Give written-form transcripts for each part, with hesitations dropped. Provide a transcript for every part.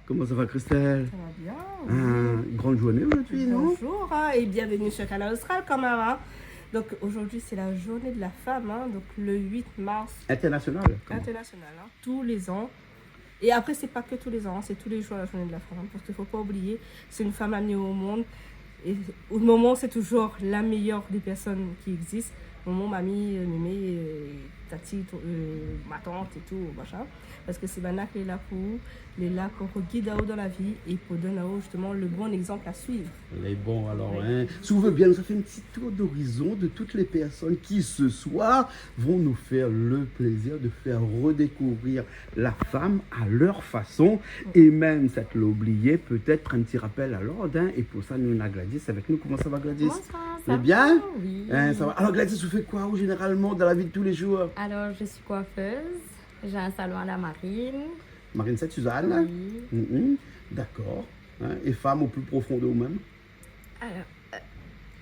Comment ça va, Christelle? Ça va bien. Grande journée aujourd'hui, non? Bonjour et bienvenue sur Canal Austral quand même. Donc aujourd'hui c'est la journée de la femme, donc le 8 mars International. international, tous les ans. Et après c'est pas que tous les ans, c'est tous les jours la journée de la femme, parce qu'il faut pas oublier, c'est une femme amenée au monde. Et au moment c'est toujours la meilleure des personnes qui existent. Maman, mamie, mémé, tati, ma tante et tout, machin. Parce que c'est Bana qui est là pour vous, elle est là pour guider dans la vie et pour donner justement le bon exemple à suivre. Elle est bon alors, Oui. hein. Si vous voulez bien, nous avons fait un petit tour d'horizon de toutes les personnes qui ce soir vont nous faire le plaisir de faire redécouvrir la femme à leur façon. Et même, ça te l'a oublié, peut-être un petit rappel à l'ordre. Et pour ça, nous, on a Gladys avec nous. Comment ça va, Gladys? Bonsoir, Ça va bien? Oui. Ça va. Alors, Gladys, vous faites quoi généralement dans la vie de tous les jours? Alors, je suis coiffeuse. J'ai un salon à la Marine. Marine Suzanne? Oui. D'accord. Et femme au plus profond de vous-même? Alors,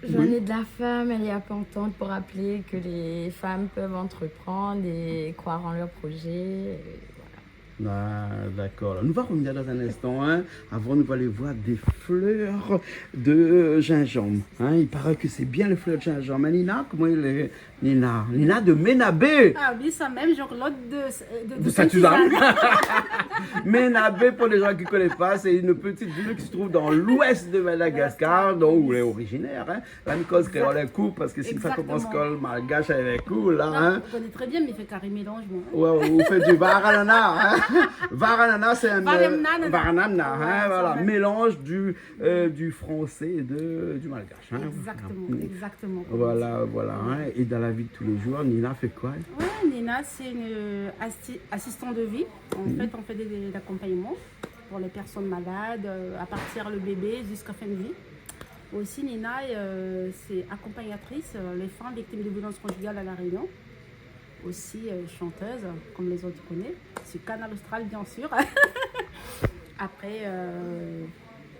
j'en ai de la femme, elle est importante pour rappeler que les femmes peuvent entreprendre et croire en leurs projets. Ah, d'accord. Nous allons revenir dans un instant. Avant, nous allons aller voir des fleurs de gingembre. Il paraît que c'est bien les fleurs de gingembre. Nina, comment il est? Nina de Ménabé. Ah oui, ça même, genre l'autre De Saint-Suzanne. Ménabé, pour les gens qui ne connaissent pas, c'est une petite ville qui se trouve dans l'ouest de Madagascar, dont elle est originaire. La cause créole est cool, parce que si ça commence comme malgache, elle est cool. Là, on connaît très bien, mais il fait carré mélange. Ouais, vous faites du varanana. Varanana, c'est un Varanana. voilà, mélange du français et du malgache. Exactement. Voilà. Et dans la vie de tous les jours, Nina fait quoi? Ouais, Nina, c'est une assistante de vie. En fait, on fait des accompagnements pour les personnes malades, à partir le bébé jusqu'à fin de vie. Aussi, Nina, c'est accompagnatrice, les femmes victimes de violences conjugales à La Réunion. Aussi chanteuse, comme les autres connaissent, sur Canal Austral bien sûr. Après,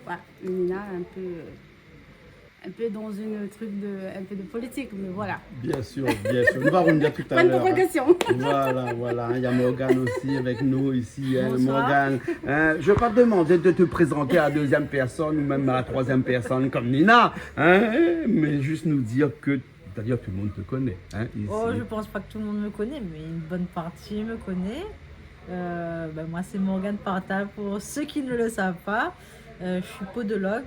voilà, Nina un peu dans un peu de politique, mais voilà. Bien sûr. Nous allons revenir tout à l'heure. Provocation. Voilà. Il y a Morgane aussi avec nous ici. Bonsoir. Morgane, je ne vais pas te demander de te présenter à la deuxième personne ou même à la troisième personne comme Nina, mais juste nous dire que c'est-à-dire tout le monde te connaît. Ici. Oh, je pense pas que tout le monde me connaît, mais une bonne partie me connaît. Moi, c'est Morgane Parta. Pour ceux qui ne le savent pas, je suis podologue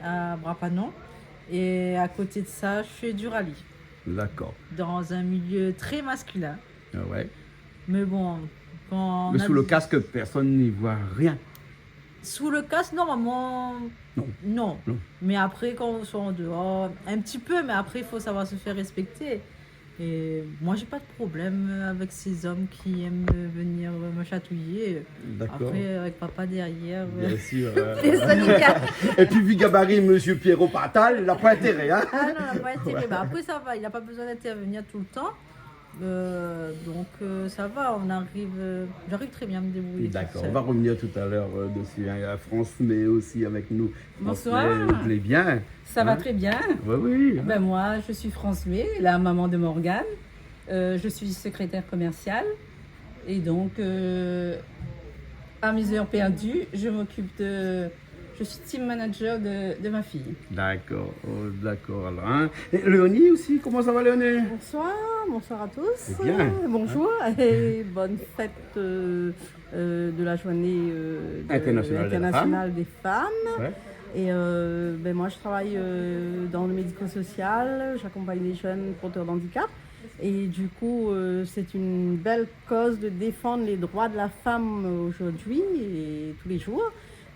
à Brapanon. Et à côté de ça, je fais du rallye. D'accord. Dans un milieu très masculin. Ouais. Mais bon, quand Mais sous le casque, personne n'y voit rien. Sous le casque, normalement, non. Mais après, quand on soit en dehors, un petit peu, mais après, il faut savoir se faire respecter. Et moi, j'ai pas de problème avec ces hommes qui aiment venir me chatouiller. D'accord. Après, avec papa derrière. Bien sûr. Désolé. Et puis, vu gabarit, monsieur Pierrot Patal, il n'a pas intérêt. Ah non, il n'a pas intérêt. Bah, après, ça va, il n'a pas besoin d'intervenir tout le temps. Donc ça va, j'arrive très bien à me débrouiller. D'accord, on va revenir tout à l'heure dessus. Il y a France, mais aussi avec nous. Bonsoir. Vous allez bien? Ça va très bien. Oui. Ben moi, je suis France May, la maman de Morgane. Je suis secrétaire commerciale. Et donc, à mes heures perdues, je suis team manager de ma fille. D'accord, alors. Et Léonie aussi, comment ça va Léonie? Bonsoir à tous. C'est bien. Bonjour et bonne fête de la journée internationale des femmes. Ouais. Et moi, je travaille dans le médico-social, j'accompagne les jeunes porteurs d'handicap. Et du coup, c'est une belle cause de défendre les droits de la femme aujourd'hui et tous les jours.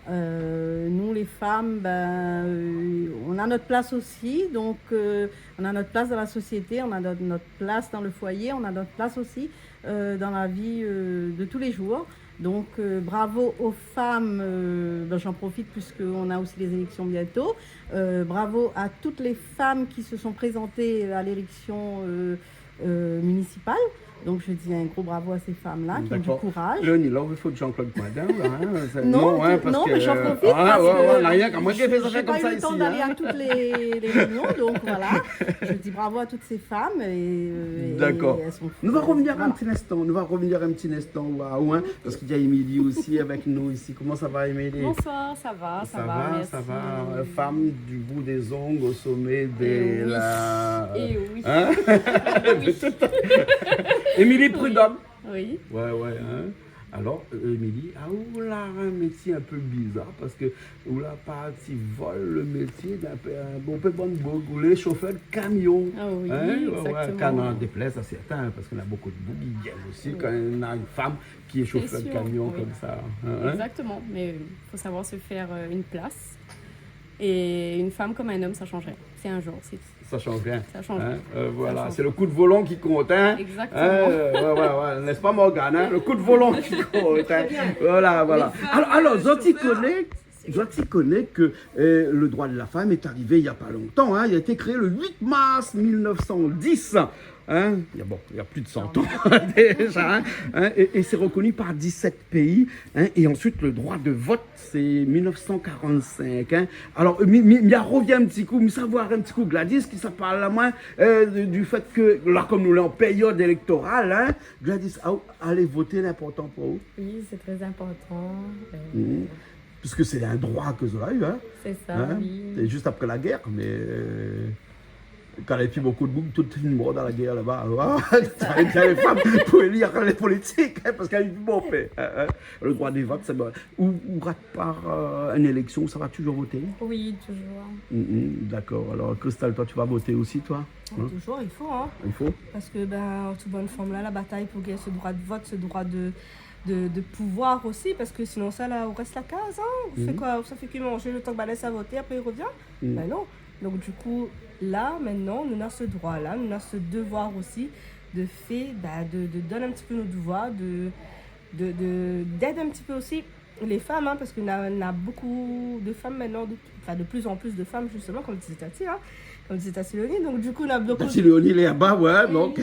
Nous, les femmes, on a notre place aussi. Donc, on a notre place dans la société, on a notre place dans le foyer, on a notre place aussi dans la vie de tous les jours. Donc, bravo aux femmes, j'en profite puisqu'on a aussi les élections bientôt. Bravo à toutes les femmes qui se sont présentées à l'élection municipale. Donc je dis un gros bravo à ces femmes-là qui ont du D'accord. courage. Le Nilo, il faut de Jean-Claude Coindin, là, hein, ça- Non, hein, parce non, que... mais j'en profite Ah, parce ouais, que ouais, on n'a rien qu'à moi qui ai fait ça j'ai comme pas ça eu le ici. temps d'aller hein. à toutes les réunions, donc voilà. Je dis bravo à toutes ces femmes D'accord. et elles sont Nous allons revenir voilà. un petit instant, waouh, hein, parce qu'il y a Émilie aussi avec nous ici. Comment ça va, Émilie? Bonsoir, ça va, merci. Ça va. Femme du bout des ongles au sommet Et oui. la... Et oui. Hein? Oui. Émilie Prudhomme. Oui. Ouais, hein. Alors, Émilie, là, un métier un peu bizarre parce que, là, parti vole le métier d'un peu, un peu bon boug, ou les chauffeurs de camion. Ah oui, Quand exactement. on en déplace à certains, parce qu'on a beaucoup de bougies aussi, quand on a une femme qui est chauffeur de sûr, camion oui. comme ça. Hein? Exactement. Mais il faut savoir se faire une place. Et une femme comme un homme, ça changerait. C'est un genre. Ça change rien. Ça change. Hein? Voilà, Ça change. c'est le coup de volant qui compte. Hein? Exactement. Ouais, n'est-ce pas Morgane, hein? Le coup de volant qui compte. Hein? Voilà. Alors, Zoti connaît que le droit de la femme est arrivé il n'y a pas longtemps. Hein? Il a été créé le 8 mars 1910. Hein? Il y a plus de 100 ans déjà. Hein? Et c'est reconnu par 17 pays. Hein? Et ensuite, le droit de vote, c'est 1945. Hein? Alors, il revient un petit coup, mais savoir un petit coup Gladys, qui ça parle à moi du fait que, là, comme nous l'avons en période électorale, hein? Gladys, allez voter, l'important pour vous. Oui, c'est très important. Puisque c'est un droit que vous avez eu. Hein? C'est ça, Hein? oui. C'est juste après la guerre, mais quand il y a plus beaucoup de boucs, tout est mort dans la guerre là-bas. Il y a les femmes pour élire les politiques, hein, parce qu'il y a eu du bon fait. Hein? Le droit des votes, c'est bon. Ou rate par une élection, ça va toujours voter? Oui, toujours. D'accord. Alors, Christelle, toi, tu vas voter aussi, toi? Hein? Toujours, il faut. Hein. Il faut? Parce que, toute bonne forme là, la bataille pour gagner ce droit de vote, ce droit de pouvoir aussi, parce que sinon, ça, là, on reste la case. Hein. On fait quoi? Ça fait que manger le temps que laisse à voter, après il revient? Ben non. Donc, du coup, là, maintenant, nous avons ce droit-là, nous avons ce devoir aussi de donner un petit peu nos devoirs, d'aider un petit peu aussi les femmes, hein, parce qu'on a beaucoup de femmes maintenant, de plus en plus de femmes, justement, comme disait Tati, hein, comme disait Tati Léonie. Donc, du coup, on a beaucoup Tati Léonie, il est là-bas, ouais, donc.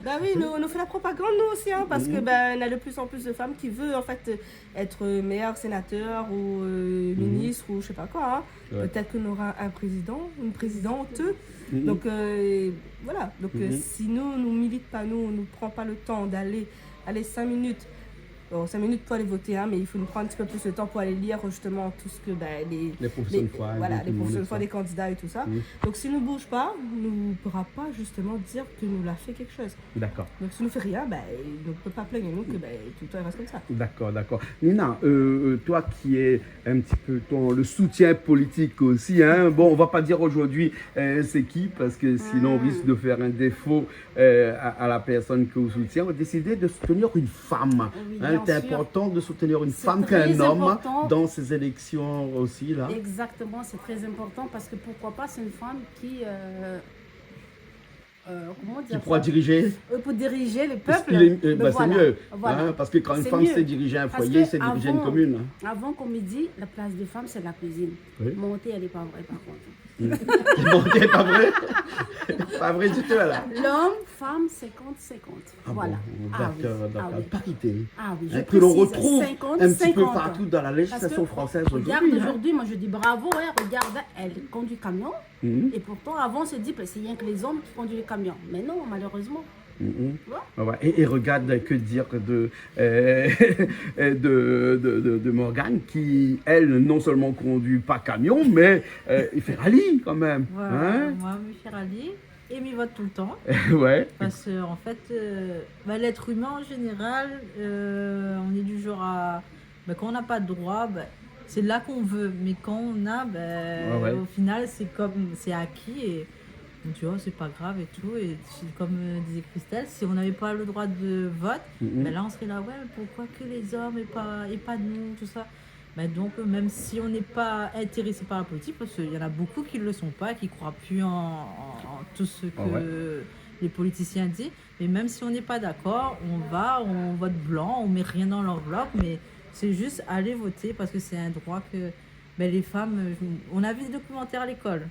Bah oui, nous fait la propagande, nous aussi, hein, parce que on a de plus en plus de femmes qui veulent, en fait, être meilleure sénateur ou ministre ou je sais pas quoi. Hein. Ouais. Peut-être qu'on aura un président, une présidente. Donc, voilà. Donc, si nous ne militons pas, nous ne prenons pas le temps d'aller 5 minutes. Bon, 5 minutes pour aller voter, hein, mais il faut nous prendre un petit peu plus de temps pour aller lire justement tout ce que les professions de foi. les professions de foi des candidats et tout ça. Donc si nous ne bougeons pas, nous ne pourra pas justement dire que nous l'a fait quelque chose. D'accord. Donc si nous ne fait rien, il ne peut pas plaindre nous que tout le temps il reste comme ça. D'accord. Nina, toi qui es un petit peu le soutien politique aussi, hein, bon, on va pas dire aujourd'hui c'est qui, parce que sinon on risque de faire un défaut à la personne que vous soutiez. On a décidé de soutenir une femme. Oui, Hein, c'est important de soutenir une C'est femme très qu'un homme important. dans ces élections aussi, là. Exactement, c'est très important parce que pourquoi pas, c'est une femme qui. Comment dire Qui pourra ça diriger. Pour diriger le Parce peuple. qu'il est- Ben bah, voilà, c'est mieux. voilà. Hein, parce que quand une C'est femme mieux. sait diriger un Parce foyer, que c'est diriger une avant- commune. Avant, comme il dit, la place des femmes, c'est la cuisine. Oui. Monter, elle n'est pas vraie par contre. Bon, c'est pas vrai. Pas vrai du tout, là. L'homme, femme, 50-50. Ah voilà. bon, Ah oui, d'accord. ah oui. Parité. Ah oui, Hein, je que l'on précise, retrouve 50, un petit peu 50. partout dans la législation Parce que, française Regarde, aujourd'hui. hein. aujourd'hui, moi je dis bravo, ouais, regarde, elle conduit camion. Mhm. Et pourtant, avant, on s'est dit, c'est rien que les hommes qui conduisent les camions. Mais non, malheureusement. Mhm. Ouais. Ouais. Et regarde, que dire de Morgane qui, elle, non seulement conduit pas camion, mais il fait rallye quand même. Voilà, Hein. moi, je suis rallye et m'y vote tout le temps. Ouais. Parce que, en fait, l'être humain en général, on est du genre à. Quand on n'a pas de droit, c'est là qu'on veut. Mais quand on a, Ouais. au final, c'est acquis. Et tu vois, c'est pas grave et tout. Et comme disait Christelle, si on n'avait pas le droit de vote, là, on serait là, ouais, mais pourquoi que les hommes et pas nous, tout ça. Donc, même si on n'est pas intéressé par la politique, parce qu'il y en a beaucoup qui ne le sont pas, qui ne croient plus en tout ce que les politiciens disent, mais même si on n'est pas d'accord, on vote blanc, on ne met rien dans l'enveloppe, mais c'est juste aller voter parce que c'est un droit que les femmes, on a vu des documentaires à l'école,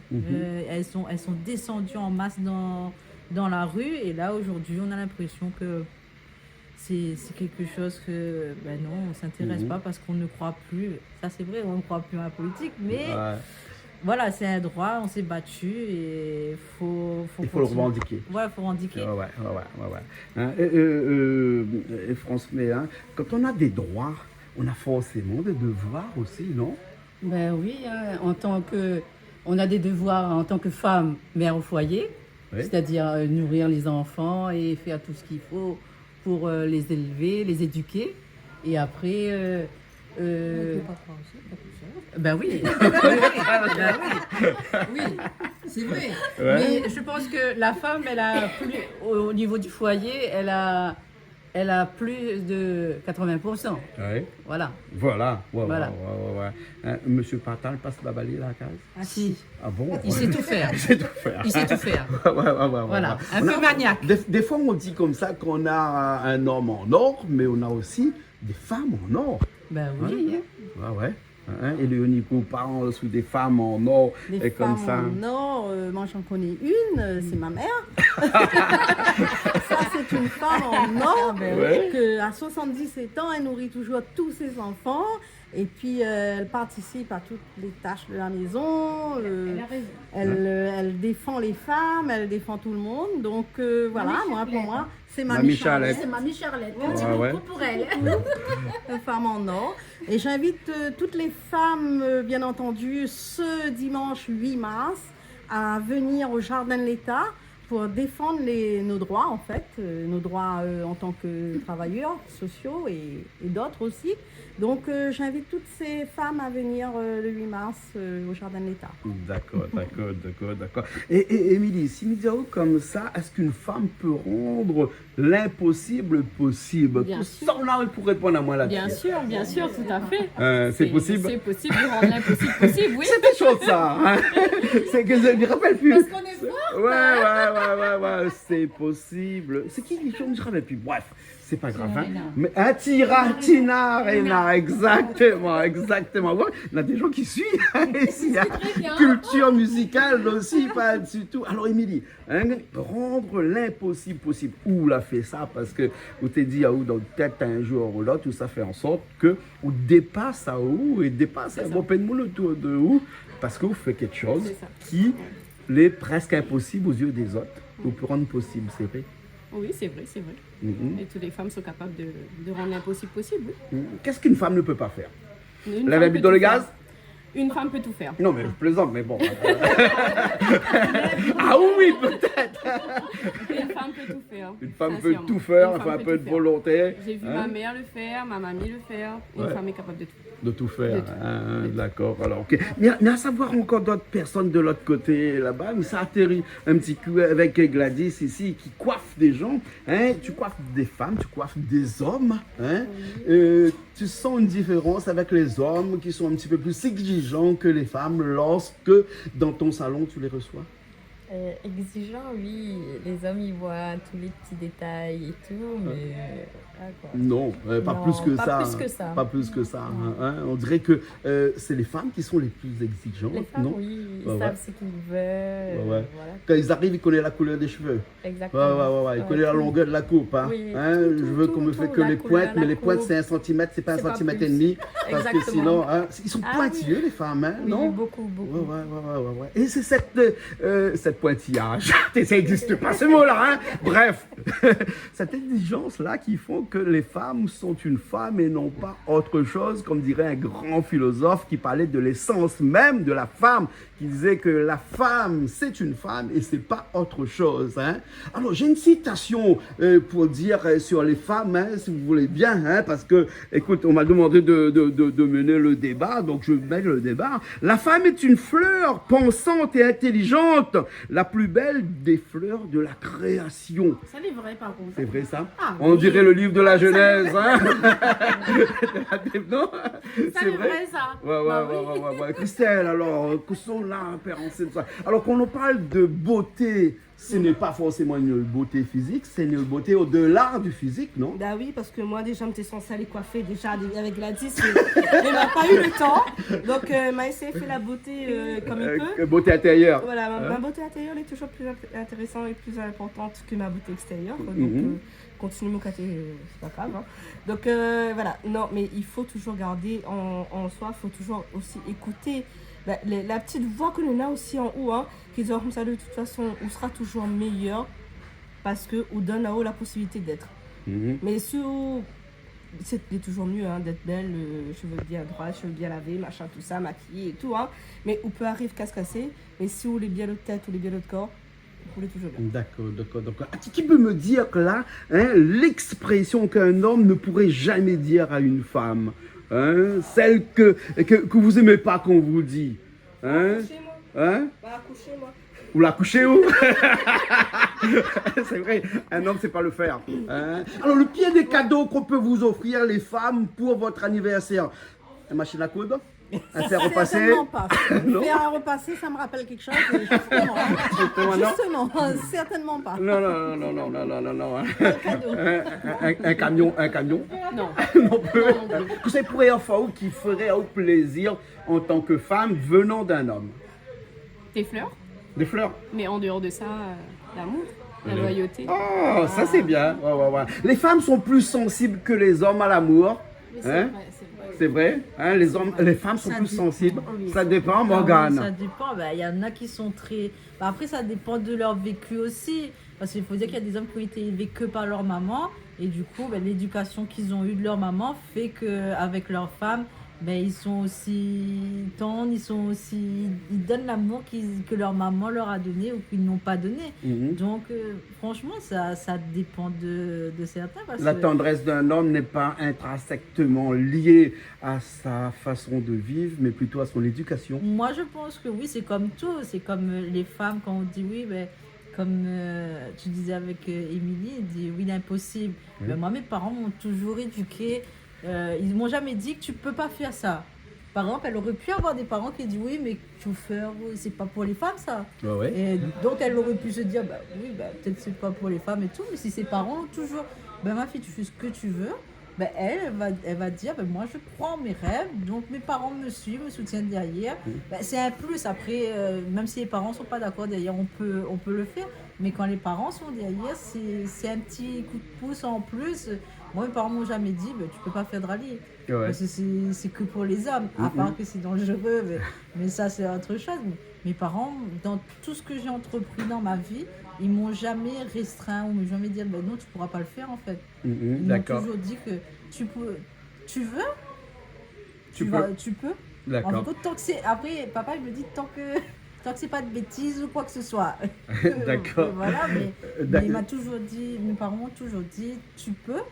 elles sont descendues en masse dans la rue, et là aujourd'hui on a l'impression que c'est quelque chose que, ben non, on ne s'intéresse pas parce qu'on ne croit plus. Ça, c'est vrai, on ne croit plus à la politique, mais voilà, c'est un droit, on s'est battu et il faut le revendiquer. Ouais, il faut revendiquer. Hein, François, hein, quand on a des droits, on a forcément des devoirs aussi, non? Ben oui, hein, on a des devoirs en tant que femme, mère au foyer, c'est-à-dire nourrir les enfants et faire tout ce qu'il faut pour les élever, les éduquer. Et après... Ben oui. Oui, c'est vrai. Mais je pense que la femme, elle a plus, au niveau du foyer, elle a plus de 80%. Voilà. Voilà. Voilà. Hein, Monsieur Patal passe la balai la case? Ah si. Ah bon? Il sait tout faire. Il sait tout faire. Il sait tout faire. Voilà. Un peu maniaque. Des fois, on dit comme ça qu'on a un homme en or, mais on a aussi des femmes en or. Ben oui. Ouais. Hein? Et Léonico parle sous des femmes en or. Des comme femmes ça. en or, moi j'en connais une, c'est ma mère. Ça, c'est une femme en or qu'à 77 ans, elle nourrit toujours tous ses enfants. Et puis, elle participe à toutes les tâches de la maison. Elle défend les femmes, elle défend tout le monde. Donc, voilà, pour moi, c'est Mamie Charlotte. C'est Mamie Charlotte. Pour elle. Une femme en or. Et j'invite toutes les femmes, bien entendu, ce dimanche 8 mars, à venir au Jardin de l'État pour défendre nos droits, en fait, nos droits en tant que travailleurs sociaux et d'autres aussi. Donc, j'invite toutes ces femmes à venir le 8 mars au Jardin de l'État. D'accord. Et Émilie, si nous disons comme ça, est-ce qu'une femme peut rendre l'impossible possible? Bien sûr. Ça, on a pour répondre à moi là-dessus. Bien sûr, tout à fait. C'est possible? C'est possible de rendre l'impossible possible, oui. C'est des choses, ça. Hein? C'est que je ne me rappelle plus. Parce qu'on est fort. Ouais, c'est possible. C'est qui les gens? Je ne me rappelle plus. Bref. C'est pas grave. Hein? Mais Tina Arena, exactement. Ouais, il y a des gens qui suivent ici. Hein? Culture musicale aussi, pas du tout. Alors, Émilie, hein, rendre l'impossible possible. Où l'a fait ça? Parce que vous t'es dit, dans peut-être un jour ou l'autre, où ça fait en sorte que on dépasse à où et dépasse un bon peine autour de où, parce que vous faites quelque chose qui est presque impossible aux yeux des autres. Vous pouvez rendre possible, c'est vrai. Oui, c'est vrai. Et toutes les femmes sont capables de rendre l'impossible possible. Oui. Qu'est-ce qu'une femme ne peut pas faire? Une Laver femme peut dans le tout gaz? faire. Une femme peut tout faire. Non, mais je plaisante, mais bon. Ah oui, peut-être. Une femme peut tout faire. Une femme peut tout faire, il faut un peu de volonté. J'ai vu ma mère le faire, ma mamie le faire. Une femme est capable de tout. De tout faire, d'accord. Alors, ok. Mais à savoir encore d'autres personnes de l'autre côté là-bas, mais ça atterrit un petit coup avec Gladys ici qui coiffe des gens. Hein? Tu coiffes des femmes, tu coiffes des hommes. Hein? Tu sens une différence avec les hommes qui sont un petit peu plus exigeants que les femmes lorsque dans ton salon tu les reçois? Exigeant, oui. Les hommes, ils voient tous les petits détails et tout, mais... Non, pas plus que ça. Pas plus que ça. Hein? On dirait que c'est les femmes qui sont les plus exigeantes. Les femmes, non? oui, ils savent ce qu'ils veulent. Voilà. Quand ils arrivent, ils connaissent la couleur des cheveux. Exactement. Ils connaissent la longueur de la coupe. Hein? Oui, Je veux qu'on me fait que les pointes, mais les pointes, c'est 1 cm, c'est pas 1 cm et demi. Parce que sinon, ils sont pointilleux, les femmes, hein? Oui, non? beaucoup. Ouais. Et c'est cette pointillage, ça n'existe pas ce mot-là, hein? Bref, cette exigence-là qui font que les femmes sont une femme et non pas autre chose, comme dirait un grand philosophe qui parlait de l'essence même de la femme, qui disait que la femme, c'est une femme et c'est pas autre chose. Hein? Alors, j'ai une citation pour dire sur les femmes, hein, si vous voulez bien, hein, parce que, écoute, on m'a demandé de mener le débat, donc je mets le débat. La femme est une fleur pensante et intelligente, la plus belle des fleurs de la création. Ça, c'est vrai, par contre. C'est vrai, ça? Ah, on dirait le livre de la Genèse, hein? Non? C'est vrai, ça. Ouais. Christelle, alors, que sont là, Père, on sait ça. Alors qu'on nous parle de beauté ce n'est pas forcément une beauté physique, c'est une beauté au-delà du physique, non? Bah oui, parce que moi déjà, j'étais censée aller coiffer déjà avec Gladys, mais elle m'a pas eu le temps. Donc, m'a essayé de faire la beauté comme il peut. Beauté intérieure. Voilà, Hein? ma beauté intérieure est toujours plus intéressante et plus importante que ma beauté extérieure. Donc, continue mon côté, c'est pas grave. Hein. Donc, voilà, non, mais il faut toujours garder en soi, il faut toujours aussi écouter la petite voix que l'on a aussi en haut, hein, qui dit comme ça, de toute façon, on sera toujours meilleur parce qu'on donne en haut la possibilité d'être. Mais si c'est toujours mieux hein, d'être belle, cheveux bien droits, cheveux bien lavés, machin, tout ça, maquillée et tout. Hein. Mais on peut arriver qu'à se casser. Mais si on est bien notre tête, on est bien notre corps, on est toujours bien. D'accord. Qui peut me dire que là, hein, l'expression qu'un homme ne pourrait jamais dire à une femme, hein, celle que vous aimez pas qu'on vous dit, hein, Accouchez-moi. Hein? Accouchez-moi. Ou la coucher où? C'est vrai, un homme ne sait pas le faire. Hein? Alors, le pire des cadeaux qu'on peut vous offrir, les femmes, pour votre anniversaire, une machine à coudre? Un fer repassé? Certainement pas. Faire un repassé, ça me rappelle quelque chose. Justement, justement, certainement pas. Non. Un camion? Non. Non plus. Que ça pourrait enfin ou qui ferait au plaisir en tant que femme venant d'un homme? Des fleurs, Des fleurs? mais en dehors de ça, l'amour, la loyauté. Oh, ça c'est bien. Ouais. Les femmes sont plus sensibles que les hommes à l'amour. Hein? C'est vrai, hein, les femmes sont plus sensibles. Ça dépend, Morgane. Ça dépend. Il y en a qui sont très. Après, ça dépend de leur vécu aussi. Parce qu'il faut dire qu'il y a des hommes qui ont été élevés que par leur maman. Et du coup, l'éducation qu'ils ont eue de leur maman fait qu'avec leur femme, ils sont aussi tendres, ils donnent l'amour que leur maman leur a donné ou qu'ils n'ont pas donné. Donc, franchement, ça dépend de certains. La tendresse d'un homme n'est pas intrinsèquement liée à sa façon de vivre, mais plutôt à son éducation. Moi, je pense que oui, c'est comme tout. C'est comme les femmes, quand on dit oui, comme tu disais avec Émilie, elle dit oui, l'impossible. Moi, mes parents m'ont toujours éduquée. Ils m'ont jamais dit que tu peux pas faire ça. Par exemple, elle aurait pu avoir des parents qui disent oui, mais chauffeur, c'est pas pour les femmes ça. Et donc elle aurait pu se dire peut-être c'est pas pour les femmes et tout, mais si ses parents ont toujours ma fille, tu fais ce que tu veux, elle va dire moi je crois en mes rêves, donc mes parents me suivent, me soutiennent derrière. C'est un plus. Après, même si les parents sont pas d'accord derrière, on peut le faire, mais quand les parents sont derrière, c'est un petit coup de pouce en plus. Moi, mes parents m'ont jamais dit tu peux pas faire de rallye. Parce que c'est que pour les hommes, à part que c'est dangereux, mais ça c'est autre chose. Mes parents, dans tout ce que j'ai entrepris dans ma vie, ils m'ont jamais restreint ou m'ont jamais dit non, tu pourras pas le faire en fait. Ils m'ont toujours dit que tu peux. D'accord. En fait, tant que c'est. Après, papa il me dit tant que c'est pas de bêtises ou quoi que ce soit. D'accord. Voilà, mais il m'a toujours dit, mes parents m'ont toujours dit tu peux.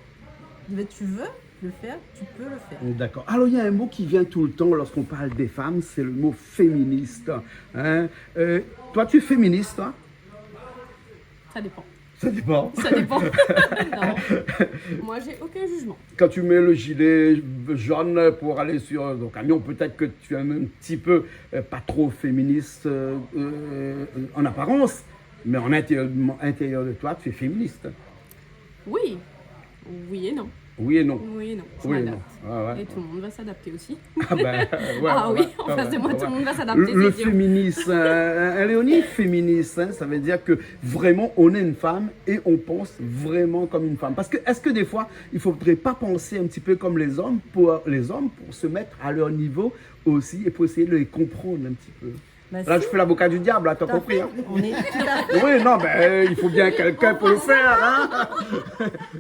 Tu veux le faire, tu peux le faire. D'accord. Alors, il y a un mot qui vient tout le temps lorsqu'on parle des femmes, c'est le mot féministe. Hein? Toi, tu es féministe, toi? Ça dépend. Ça dépend. Ça dépend. Non. Moi, j'ai aucun jugement. Quand tu mets le gilet jaune pour aller sur ton camion, peut-être que tu es un petit peu pas trop féministe en apparence, mais en intérieur de toi, tu es féministe. Oui. Oui et non. Oui et non. Oui et non. Je Oui et m'adapte. non. Ah ouais. Et tout le monde va s'adapter aussi. Ah ben, Oui, en face de moi, tout le monde va s'adapter. Le c'est sûr. féminisme, Léonie, féministe, hein, ça veut dire que vraiment on est une femme et on pense vraiment comme une femme. Parce que est-ce que des fois, il ne faudrait pas penser un petit peu comme les hommes pour se mettre à leur niveau aussi et pour essayer de les comprendre un petit peu? Là, je fais l'avocat du diable, là, t'as compris, hein? On est tout à fait. Oui, non, il faut bien quelqu'un pour le faire, hein?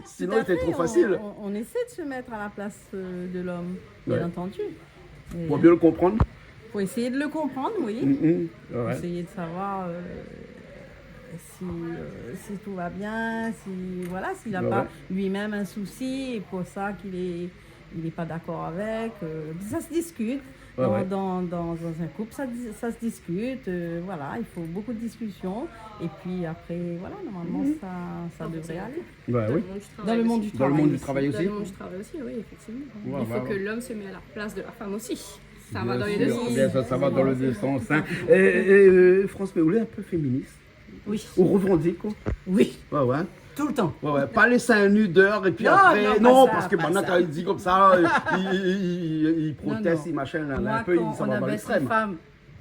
Sinon, c'était trop facile. On essaie de se mettre à la place de l'homme, bien entendu. Pour bien le comprendre. Pour essayer de le comprendre, oui. Ouais. Essayer de savoir si tout va bien, s'il n'a pas lui-même un souci, et pour ça qu'il n'est pas d'accord avec. Ça se discute. Dans un couple, ça se discute. Il faut beaucoup de discussions. Et puis après, normalement, ça devrait aller. Oui. Dans le monde du travail. Dans le monde du travail aussi. Dans le monde du travail aussi, oui, effectivement. Il faut que l'homme se mette à la place de la femme aussi. Ça va dans les deux sens. Bien sûr, ça va dans les deux sens. Hein. Et France Méoulé, un peu féministe. Oui. Ou revendique, quoi. Oui, Ouais. tout le temps. Ouais. Pas les seins nus d'heure et puis Non, après. non, pas Non, ça, parce que pas maintenant, ça. quand il dit comme ça, il proteste, Non. il machin, là, Moi, un peu, quand il s'en on va dans abaisse les l'extrême. femmes,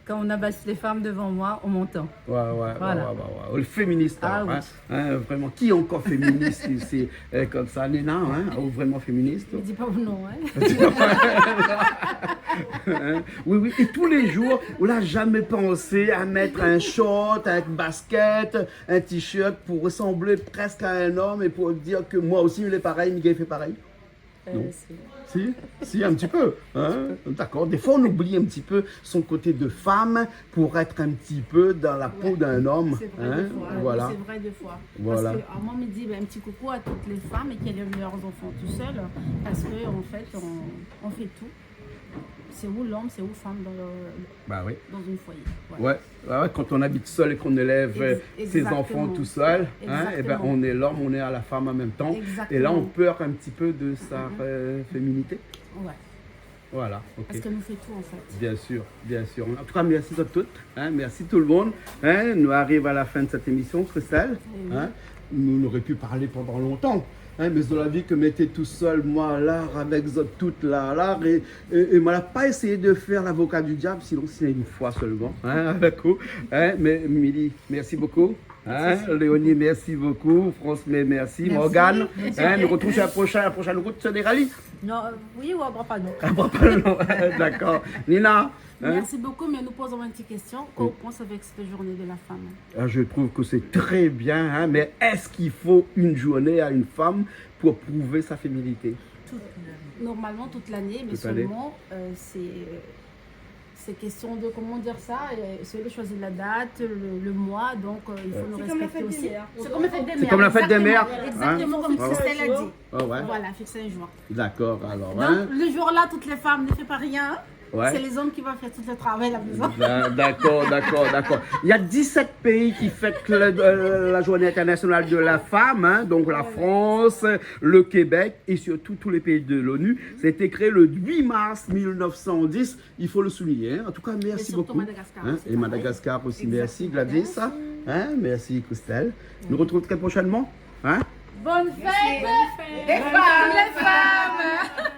quand on abaisse les femmes devant moi, on m'entend. Voilà. Le féministe, Ah alors, oui. vraiment. Qui est encore féministe ici, comme ça, Nina, ou vraiment féministe? Je dis pas non, hein. Oui. Et tous les jours, on n'a jamais pensé à mettre un short, un basket, un t-shirt pour ressembler presque à un homme et pour dire que moi aussi, il est pareil, Miguel fait pareil. Non. Si, un petit peu. Hein? D'accord. Des fois, on oublie un petit peu son côté de femme pour être un petit peu dans la peau d'un homme. C'est vrai, Hein? des fois. Voilà. C'est vrai, des fois. Voilà. Parce que moi, me dit un petit coucou à toutes les femmes et qu'elles élèvent leurs enfants tout seuls. Parce que, en fait, on fait tout. C'est où l'homme, c'est où femme Oui. dans une foyer. Voilà. Ouais, quand on habite seul et qu'on élève ses Exactement. enfants tout seul, hein, et ben, on est l'homme, on est à la femme en même temps. Exactement. Et là, on perd un petit peu de sa féminité. Ouais. Voilà, ok. Parce qu'elle nous fait tout, en fait. Bien sûr. En tout cas, merci à toutes. Hein, merci tout le monde. Hein, nous arrivons à la fin de cette émission, Christelle. Hein, nous aurions pu parler pendant longtemps. Hein, mais dans la vie que mettez tout seul, moi, là, avec toutes là, et moi, pas essayé de faire l'avocat du diable, sinon c'est une fois seulement, hein, avec vous. Hein, mais Mili, merci beaucoup. Hein, Léonie, merci beaucoup. France, merci. Morgane, hein, nous retrouvons sur la prochaine route des rallyes. Non, oui ou à bras pas non. D'accord. Nina. Hein? Merci beaucoup, mais nous posons une petite question. Qu'en pense avec cette journée de la femme? Je trouve que c'est très bien, hein, mais est-ce qu'il faut une journée à une femme pour prouver sa féminité? Normalement, toute l'année, mais seulement, c'est question de, comment dire ça, c'est de choisir la date, le mois, donc il faut nous respecter aussi. C'est comme la fête des mères. C'est comme la fête des mères. Exactement comme Christelle a dit. Ouais. Voilà, fixer un jour. D'accord, alors. Donc, Hein? le jour-là, toutes les femmes ne font pas rien. Ouais. C'est les hommes qui vont faire tout le travail à la maison. D'accord. Il y a 17 pays qui fêtent la journée internationale de la femme, hein, donc la France, le Québec et surtout tous les pays de l'ONU. C'était créé le 8 mars 1910, il faut le souligner. Hein. En tout cas, merci beaucoup. Madagascar hein, aussi, et Madagascar aussi, merci Gladys. Hein, merci Christelle. Nous retrouvons très prochainement. Hein. Bonne fête des femmes, les femmes